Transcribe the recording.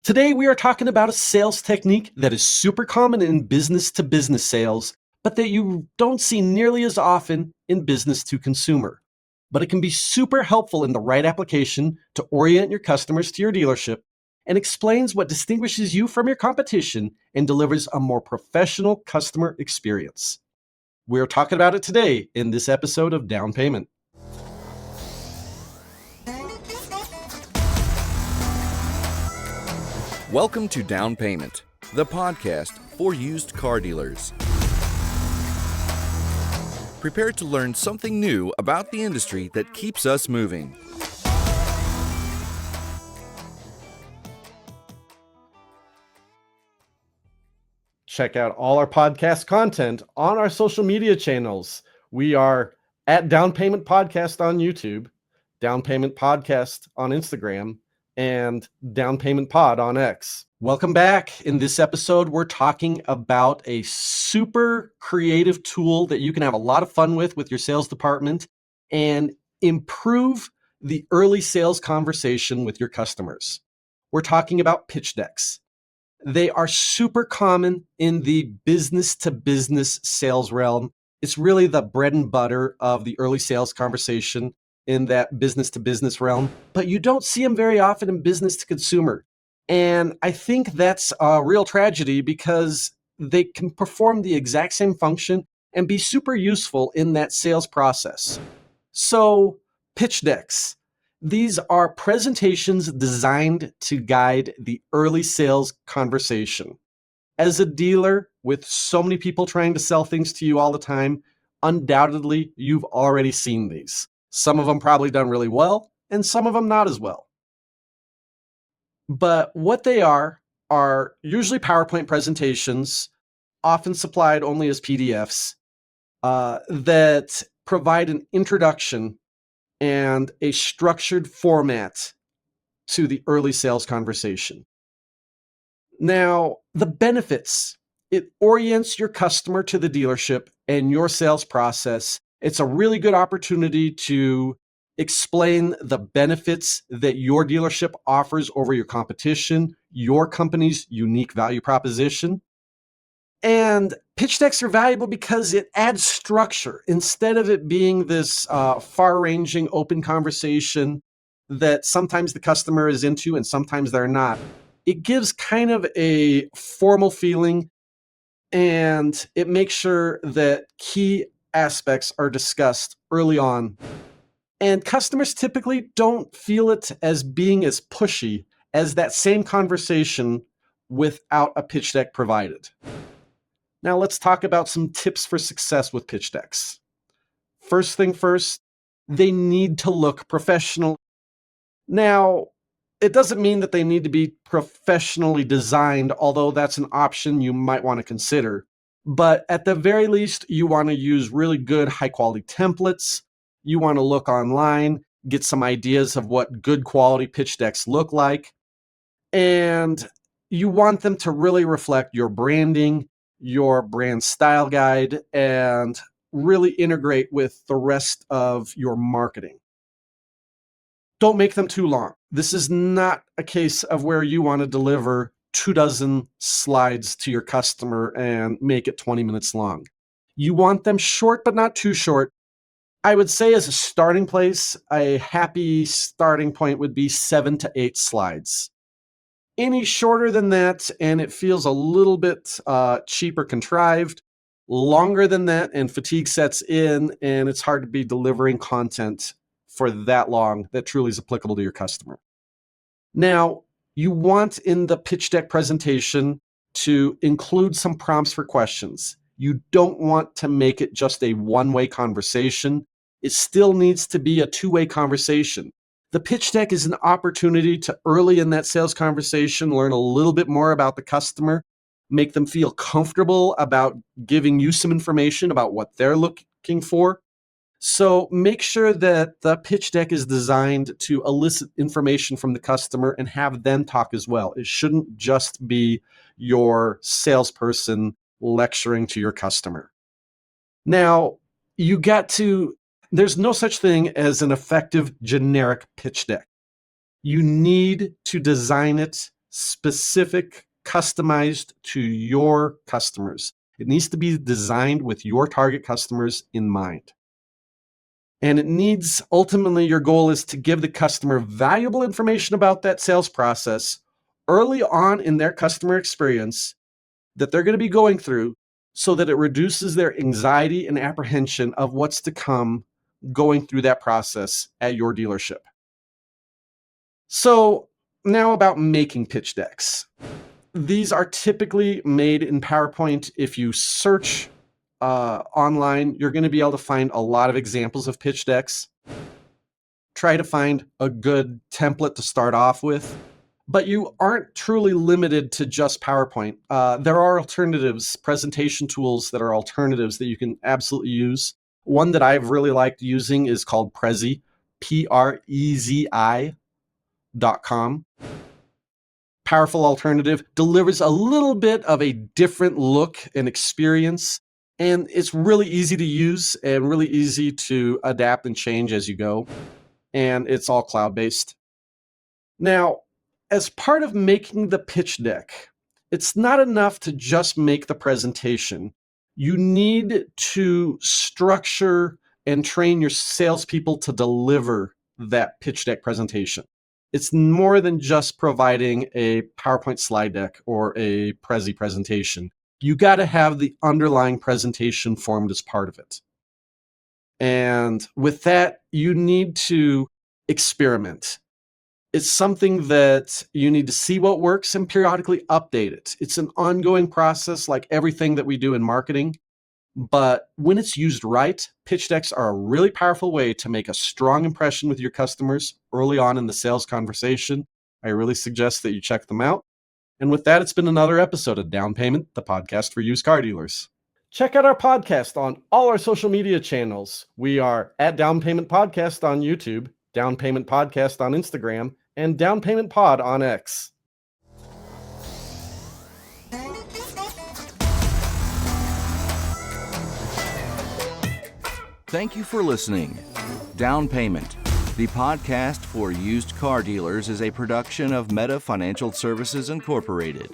Today, we are talking about a sales technique that is super common in business to business sales, but that you don't see nearly as often in business to consumer. But it can be super helpful in the right application to orient your customers to your dealership and explains what distinguishes you from your competition and delivers a more professional customer experience. We're talking about it today in this episode of Down Payment. Welcome to Down Payment, the podcast for used car dealers. Prepare to learn something new about the industry that keeps us moving. Check out all our podcast content on our social media channels. We are at Down Payment Podcast on YouTube, Down Payment Podcast on Instagram, and Down Payment Pod on X. Welcome back. In this episode, we're talking about a super creative tool that you can have a lot of fun with your sales department and improve the early sales conversation with your customers. We're talking about pitch decks. They are super common in the business to business sales realm. It's really the bread and butter of the early sales conversation in that business to business realm, but you don't see them very often in business to consumer. And I think that's a real tragedy because they can perform the exact same function and be super useful in that sales process. So, pitch decks. These are presentations designed to guide the early sales conversation. As a dealer with so many people trying to sell things to you all the time, undoubtedly you've already seen these. Some of them probably done really well, and some of them not as well. But what they are usually PowerPoint presentations, often supplied only as PDFs, that provide an introduction and a structured format to the early sales conversation. Now, the benefits: it orients your customer to the dealership and your sales process. It's a really good opportunity to explain the benefits that your dealership offers over your competition, your company's unique value proposition. And pitch decks are valuable because it adds structure. Instead of it being this far-ranging open conversation that sometimes the customer is into and sometimes they're not, it gives kind of a formal feeling, and it makes sure that key aspects are discussed early on. And customers typically don't feel it as being as pushy as that same conversation without a pitch deck provided. Now let's talk about some tips for success with pitch decks. First thing first, they need to look professional. Now, it doesn't mean that they need to be professionally designed, although that's an option you might want to consider. But at the very least, you want to use really good, high-quality templates. You want to look online, get some ideas of what good quality pitch decks look like. And you want them to really reflect your branding, your brand style guide, and really integrate with the rest of your marketing. Don't make them too long. This is not a case of where you want to deliver 24 slides to your customer and make it 20 minutes long. You want them short, but not too short. I would say as a starting place, a happy starting point would be 7 to 8 slides. Any shorter than that, and it feels a little bit cheap or contrived. Longer than that, and fatigue sets in, and it's hard to be delivering content for that long that truly is applicable to your customer. Now, you want in the pitch deck presentation to include some prompts for questions. You don't want to make it just a one-way conversation. It still needs to be a two-way conversation. The pitch deck is an opportunity to, early in that sales conversation, learn a little bit more about the customer, make them feel comfortable about giving you some information about what they're looking for. So make sure that the pitch deck is designed to elicit information from the customer and have them talk as well. It shouldn't just be your salesperson lecturing to your customer. Now, there's no such thing as an effective generic pitch deck. You need to design it specific, customized to your customers. It needs to be designed with your target customers in mind. And it needs, ultimately, your goal is to give the customer valuable information about that sales process early on in their customer experience that they're going to be going through, so that it reduces their anxiety and apprehension of what's to come going through that process at your dealership. So now about making pitch decks. These are typically made in PowerPoint. If you search online, you're going to be able to find a lot of examples of pitch decks. Try to find a good template to start off with. But you aren't truly limited to just PowerPoint. There are alternatives, presentation tools that are alternatives that you can absolutely use. One that I've really liked using is called Prezi, Prezi.com. Powerful alternative, delivers a little bit of a different look and experience, and it's really easy to use and really easy to adapt and change as you go. And it's all cloud-based. Now, as part of making the pitch deck, it's not enough to just make the presentation. You need to structure and train your salespeople to deliver that pitch deck presentation. It's more than just providing a PowerPoint slide deck or a Prezi presentation. You got to have the underlying presentation formed as part of it. And with that, you need to experiment. It's something that you need to see what works and periodically update it. It's an ongoing process like everything that we do in marketing. But when it's used right, pitch decks are a really powerful way to make a strong impression with your customers early on in the sales conversation. I really suggest that you check them out. And with that, it's been another episode of Down Payment, the podcast for used car dealers. Check out our podcast on all our social media channels. We are at Down Payment Podcast on YouTube, Down Payment Podcast on Instagram, and Down Payment Pod on X. Thank you for listening. Down Payment, the podcast for used car dealers, is a production of Meta Financial Services Incorporated.